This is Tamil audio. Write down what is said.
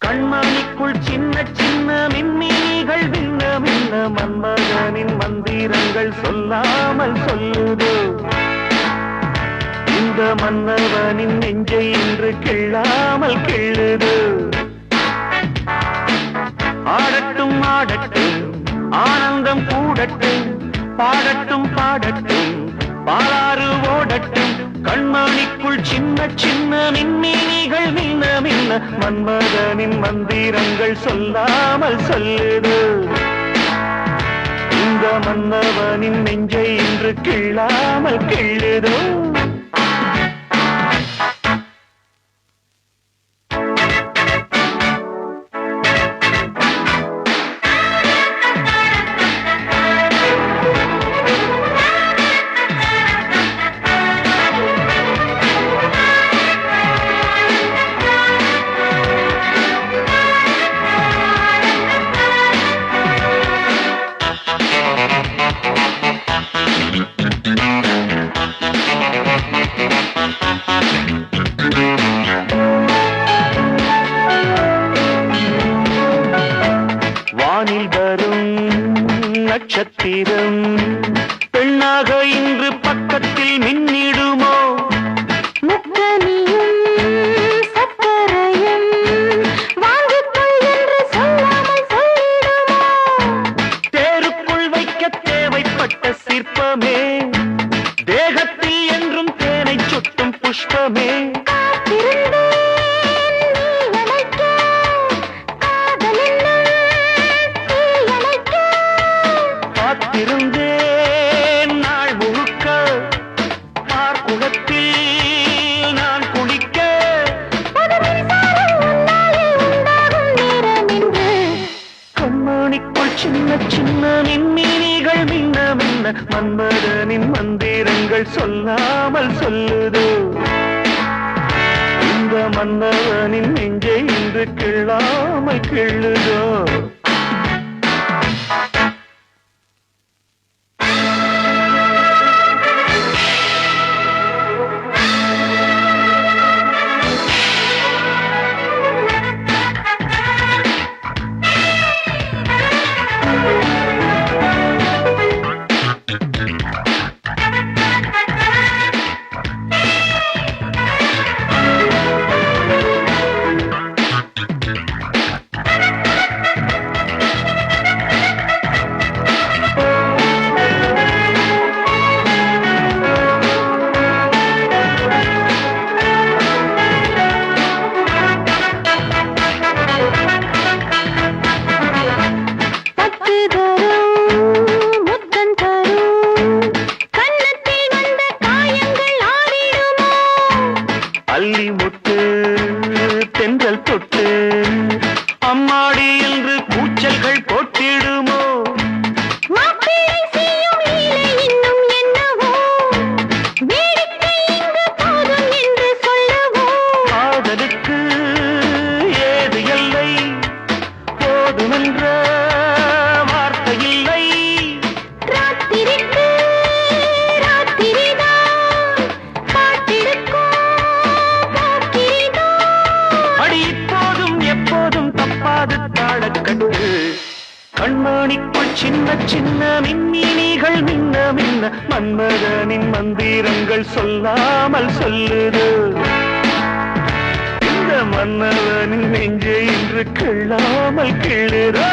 கண்மணிக்குள் சின்ன சின்ன மின்மினிகள் மின்ன மின்ன மன்மதனின் மந்திரங்கள் சொல்லாமல் சொல்லுதோ இந்த மன்னவனின் நெஞ்சை இன்று கிள்ளாமல் கிள்ளுது ஆடட்டும் ஆடட்டும் ஆனந்தம் கூடட்டும் பாடட்டும் பாடட்டும் பாலாறு ஓடட்டும் கண்மணிக்குள் சின்ன சின்ன மின்மினிகள் மின்ன மின்ன மன்மதனின் மந்திரங்கள் சொல்லாமல் சொல்லுது இந்த மன்னவனின் நெஞ்சை இன்று கிள்ளாமல் கிள்ளுதோ வானில் வரும் நட்சத்திரம் பெண்ணாக இன்று பக்கத்தில் மின்னிடுமோ முக்கனியும் சக்கரையும் வாங்கிக்கொள் என்று சொல்லாமல் சொல்லிடுமோ தேருக்குள் வைக்க தேவைப்பட்ட சிற்பமே தேகத்தில் என்றும் தேனை சுட்டும் புஷ்பமே காத்திருந்தேன் நாள் முழுக்க பார்க்குளத்தில் நான் குளிக்க கண்மணிக்குள் சின்ன சின்ன மின்மினிகள் மின்ன மின்ன மன்மதனின் மந்திரங்கள் சொல்லாமல் சொல்லுதோ இந்த மன்னவனின் நெஞ்சை இன்று கிள்ளாமல் கிள்ளுதோ அள்ளி முட்டு தென்றல் தொட்டு அம்மாடி என்று கூச்சல்கள் போட்டிடுமோ மாப்பிள்ளை செய்யும் லீலை இன்னும் என்னவோ வேடிக்கை இங்கு போதும் என்று சொல்லவோ காதலுக்கு ஏது எல்லை போதுமென்ற வார்த்தை இல்லை ராத்திரிக்கு ராத்திரிதான் பாட்டிருக்கும் போக்கிரிதான் அடி இப்போதும் எப்போதும் தப்பாது தாளக்கட்டு கண்மணிக்குள் சின்ன சின்ன மின்மினிகள் மின்ன மின்ன மன்மதனின் மந்திரங்கள் சொல்லாமல் சொல்லுது இந்த மன்னவனின் நெஞ்சை இன்று கிள்ளாமல் கிள்ளுதோ